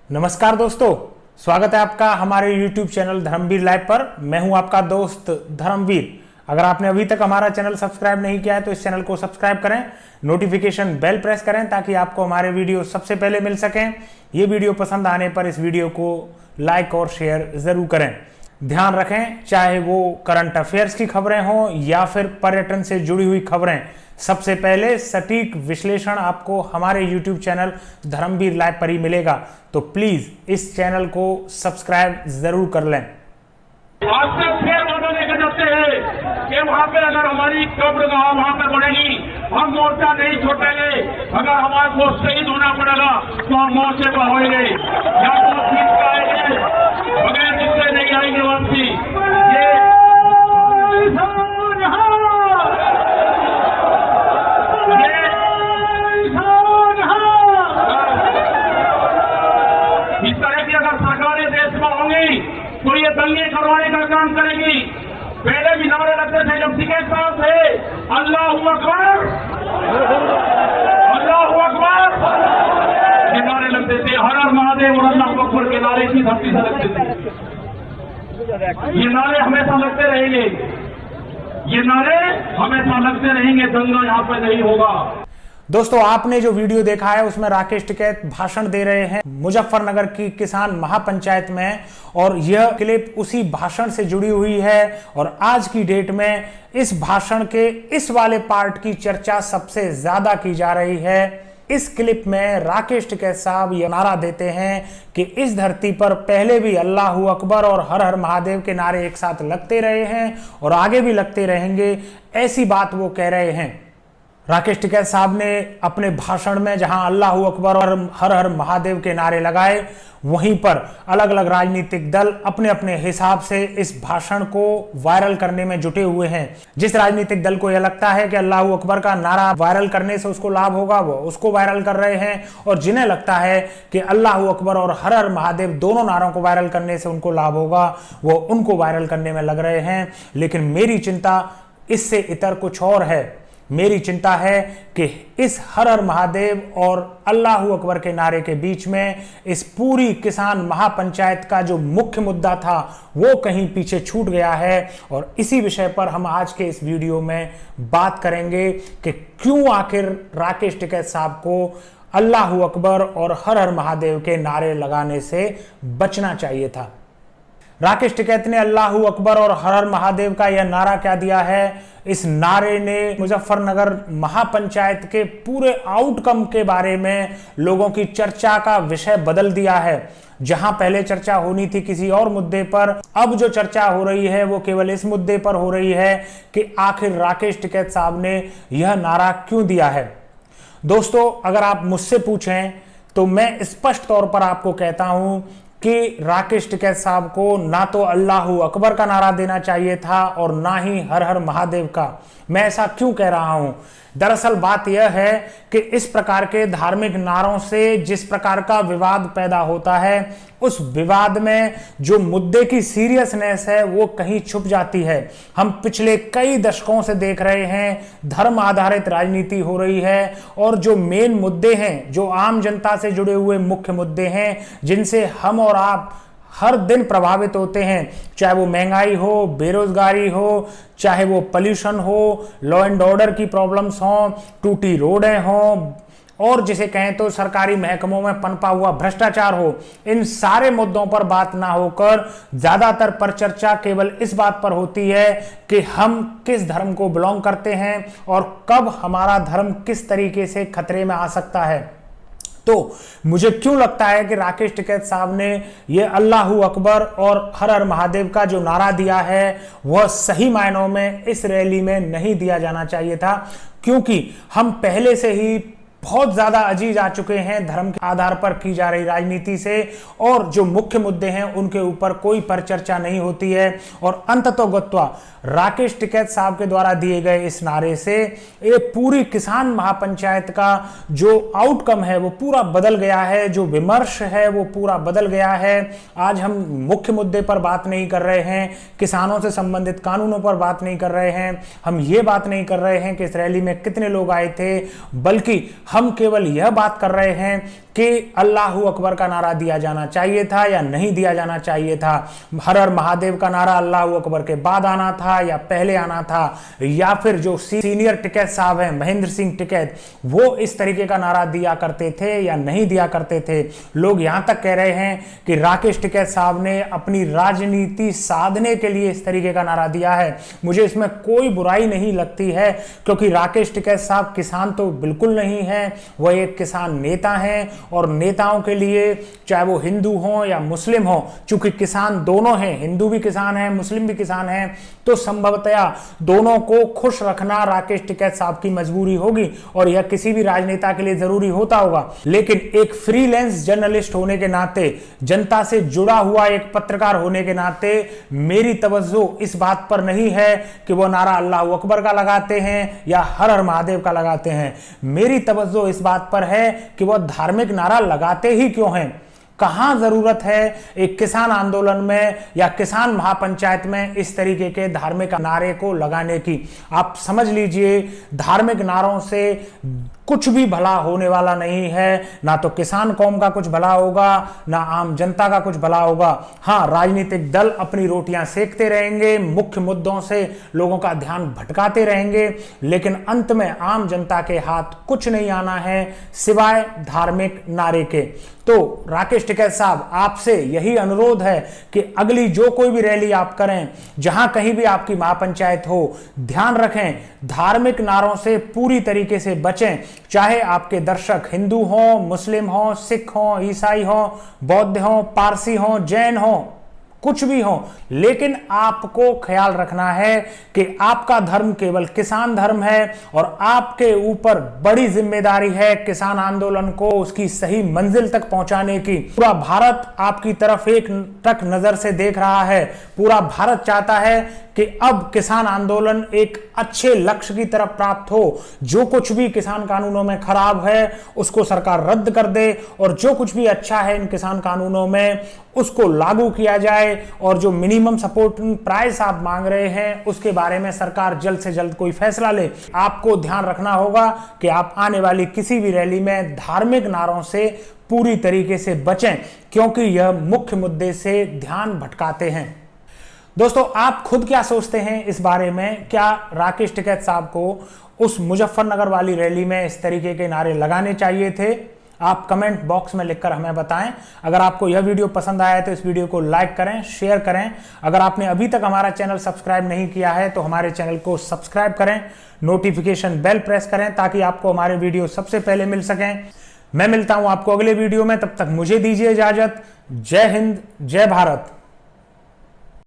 नमस्कार दोस्तों, स्वागत है आपका हमारे YouTube चैनल धर्मवीर लाइव पर। मैं हूं आपका दोस्त धर्मवीर। अगर आपने अभी तक हमारा चैनल सब्सक्राइब नहीं किया है तो इस चैनल को सब्सक्राइब करें, नोटिफिकेशन बेल प्रेस करें ताकि आपको हमारे वीडियो सबसे पहले मिल सकें। ये वीडियो पसंद आने पर इस वीडियो को लाइक और शेयर जरूर करें। ध्यान रखें, चाहे वो करंट अफेयर्स की खबरें हों या फिर पर्यटन से जुड़ी हुई खबरें, सबसे पहले सटीक विश्लेषण आपको हमारे YouTube चैनल धर्मवीर लाइव पर ही मिलेगा। तो प्लीज इस चैनल को सब्सक्राइब जरूर कर लें। आज से फिर वादा लेकर जाते हैं कि वहाँ पे अगर हमारी कब्र वहाँ पे बढ़ेगी, हम मोर्चा नहीं छोड़ेंगे। अगर हमारे को शहीद होना पड़ेगा तो हम मोर्चे पर होंगे, या तो जीत पाएंगे, बगैर जिससे नहीं आएंगे वापसी। ये इस तरह की अगर सरकारें देश में होंगी तो ये दंगे करवाने का काम करेगी। पहले भी नारे लगते थे जब सिके साहब थे, अल्लाहू अकबर, अल्लाहू अकबर, ये नारे लगते थे। हर हर महादेव और अल्लाहू अकबर के नारे की धरती से लगते थे। ये नारे हमेशा लगते रहेंगे, ये नारे हमेशा लगते रहेंगे। दंगा यहाँ पे नहीं होगा। दोस्तों, आपने जो वीडियो देखा है उसमें राकेश टिकैत भाषण दे रहे हैं मुजफ्फरनगर की किसान महापंचायत में, और यह क्लिप उसी भाषण से जुड़ी हुई है। और आज की डेट में इस भाषण के इस वाले पार्ट की चर्चा सबसे ज्यादा की जा रही है। इस क्लिप में राकेश टिकैत साहब यह नारा देते हैं कि इस धरती पर पहले भी अल्लाहू अकबर और हर हर महादेव के नारे एक साथ लगते रहे हैं और आगे भी लगते रहेंगे। ऐसी बात वो कह रहे हैं। राकेश टिकैत साहब ने अपने भाषण में जहां अल्लाहू अकबर और हर हर महादेव के नारे लगाए, वहीं पर अलग अलग राजनीतिक दल अपने अपने हिसाब से इस भाषण को वायरल करने में जुटे हुए हैं। जिस राजनीतिक दल को यह लगता है कि अल्लाहू अकबर का नारा वायरल करने से उसको लाभ होगा, वो उसको वायरल कर रहे हैं, और जिन्हें लगता है कि अल्लाहू अकबर और हर हर महादेव दोनों नारों को वायरल करने से उनको लाभ होगा, वो उनको वायरल करने में लग रहे हैं। लेकिन मेरी चिंता इससे इतर कुछ और है। मेरी चिंता है कि इस हर हर महादेव और अल्लाहू अकबर के नारे के बीच में इस पूरी किसान महापंचायत का जो मुख्य मुद्दा था वो कहीं पीछे छूट गया है। और इसी विषय पर हम आज के इस वीडियो में बात करेंगे कि क्यों आखिर राकेश टिकैत साहब को अल्लाहू अकबर और हर हर महादेव के नारे लगाने से बचना चाहिए था। राकेश टिकैत ने अल्लाहू अकबर और हर हर महादेव का यह नारा क्या दिया है? इस नारे ने मुजफ्फरनगर महापंचायत के पूरे आउटकम के बारे में लोगों की चर्चा का विषय बदल दिया है। जहां पहले चर्चा होनी थी किसी और मुद्दे पर, अब जो चर्चा हो रही है वो केवल इस मुद्दे पर हो रही है कि आखिर राकेश टिकैत साहब ने यह नारा क्यों दिया है। दोस्तों, अगर आप मुझसे पूछें तो मैं स्पष्ट तौर पर आपको कहता हूं कि राकेश टिकैत साहब को ना तो अल्लाहू अकबर का नारा देना चाहिए था और ना ही हर हर महादेव का। मैं ऐसा क्यों कह रहा हूं? दरअसल बात यह है कि इस प्रकार के धार्मिक नारों से जिस प्रकार का विवाद पैदा होता है, उस विवाद में जो मुद्दे की सीरियसनेस है वो कहीं छुप जाती है। हम पिछले कई दशकों से देख रहे हैं धर्म आधारित राजनीति हो रही है, और जो मेन मुद्दे हैं, जो आम जनता से जुड़े हुए मुख्य मुद्दे हैं, जिनसे हम और आप हर दिन प्रभावित होते हैं, चाहे वो महंगाई हो, बेरोजगारी हो, चाहे वो पोल्यूशन हो, लॉ एंड ऑर्डर की प्रॉब्लम्स हो, टूटी रोडें हों, और जिसे कहें तो सरकारी महकमों में पनपा हुआ भ्रष्टाचार हो, इन सारे मुद्दों पर बात ना होकर ज्यादातर पर चर्चा केवल इस बात पर होती है कि हम किस धर्म को बिलोंग करते हैं और कब हमारा धर्म किस तरीके से खतरे में आ सकता है। तो मुझे क्यों लगता है कि राकेश टिकैत साहब ने यह अल्लाहू अकबर और हर हर महादेव का जो नारा दिया है वह सही मायनों में इस रैली में नहीं दिया जाना चाहिए था, क्योंकि हम पहले से ही बहुत ज्यादा अजीज आ चुके हैं धर्म के आधार पर की जा रही राजनीति से, और जो मुख्य मुद्दे हैं उनके ऊपर कोई परिचर्चा नहीं होती है। और अंततोगत्वा राकेश टिकैत साहब के द्वारा दिए गए इस नारे से ये पूरी किसान महापंचायत का जो आउटकम है वो पूरा बदल गया है, जो विमर्श है वो पूरा बदल गया है। आज हम मुख्य मुद्दे पर बात नहीं कर रहे हैं, किसानों से संबंधित कानूनों पर बात नहीं कर रहे हैं, हम ये बात नहीं कर रहे हैं कि इस रैली में कितने लोग आए थे, बल्कि हम केवल यह बात कर रहे हैं कि अल्लाहू अकबर का नारा दिया जाना चाहिए था या नहीं दिया जाना चाहिए था, हर हर महादेव का नारा अल्लाहू अकबर के बाद आना था या पहले आना था, या फिर जो सीनियर टिकैत साहब हैं महेंद्र सिंह टिकैत, वो इस तरीके का नारा दिया करते थे या नहीं दिया करते थे। लोग यहां तक कह रहे हैं कि राकेश टिकैत साहब ने अपनी राजनीति साधने के लिए इस तरीके का नारा दिया है। मुझे इसमें कोई बुराई नहीं लगती है, क्योंकि राकेश टिकैत साहब किसान तो बिल्कुल नहीं है, वह एक किसान नेता हैं, और नेताओं के लिए चाहे वो हिंदू हो या मुस्लिम हो, चूंकि किसान दोनों हैं, हिंदू भी किसान हैं मुस्लिम भी किसान हैं, तो संभवतया दोनों को खुश रखना राकेश टिकैत साहब की मजबूरी होगी, और यह किसी भी राजनेता के लिए जरूरी होता होगा। लेकिन एक फ्रीलांस जर्नलिस्ट होने के नाते, जनता से जुड़ा हुआ एक पत्रकार होने के नाते, मेरी तवज्जो इस बात पर नहीं है कि वो नारा अल्लाहू अकबर का लगाते हैं या हर हर महादेव का लगाते हैं। मेरी तवज्जो इस बात पर है कि वो धार्मिक नारा लगाते ही क्यों हैं। कहां जरूरत है एक किसान आंदोलन में या किसान महापंचायत में इस तरीके के धार्मिक नारे को लगाने की। आप समझ लीजिए, धार्मिक नारों से कुछ भी भला होने वाला नहीं है, ना तो किसान कौम का कुछ भला होगा, ना आम जनता का कुछ भला होगा। हाँ, राजनीतिक दल अपनी रोटियां सेकते रहेंगे, मुख्य मुद्दों से लोगों का ध्यान भटकाते रहेंगे, लेकिन अंत में आम जनता के हाथ कुछ नहीं आना है सिवाय धार्मिक नारे के। तो राकेश टिकैत साहब, आपसे यही अनुरोध है कि अगली जो कोई भी रैली आप करें, जहां कहीं भी आपकी महापंचायत हो, ध्यान रखें धार्मिक नारों से पूरी तरीके से बचें। चाहे आपके दर्शक हिंदू हो, मुस्लिम हो, सिख हो, ईसाई हो, बौद्ध हो, पारसी हो, जैन हो, कुछ भी हो, लेकिन आपको ख्याल रखना है कि आपका धर्म केवल किसान धर्म है, और आपके ऊपर बड़ी जिम्मेदारी है किसान आंदोलन को उसकी सही मंजिल तक पहुंचाने की। पूरा भारत आपकी तरफ एक टक नजर से देख रहा है। पूरा भारत चाहता है कि अब किसान आंदोलन एक अच्छे लक्ष्य की तरफ प्राप्त हो। जो कुछ भी किसान कानूनों में खराब है उसको सरकार रद्द कर दे, और जो कुछ भी अच्छा है इन किसान कानूनों में उसको लागू किया जाए, और जो मिनिमम सपोर्टिंग प्राइस आप मांग रहे हैं उसके बारे में सरकार जल्द से जल्द कोई फैसला ले। आपको ध्यान रखना होगा कि आप आने वाली किसी भी रैली में धार्मिक नारों से पूरी तरीके से बचें, क्योंकि यह मुख्य मुद्दे से ध्यान भटकाते हैं। दोस्तों, आप खुद क्या सोचते हैं इस बारे में? क्या राकेश टिकैत साहब को उस मुजफ्फरनगर वाली रैली में इस तरीके के नारे लगाने चाहिए थे? आप कमेंट बॉक्स में लिखकर हमें बताएं। अगर आपको यह वीडियो पसंद आया है तो इस वीडियो को लाइक करें, शेयर करें। अगर आपने अभी तक हमारा चैनल सब्सक्राइब नहीं किया है तो हमारे चैनल को सब्सक्राइब करें, नोटिफिकेशन बेल प्रेस करें ताकि आपको हमारे वीडियो सबसे पहले मिल सकें। मैं मिलता हूं आपको अगले वीडियो में, तब तक मुझे दीजिए इजाजत। जय हिंद, जय भारत।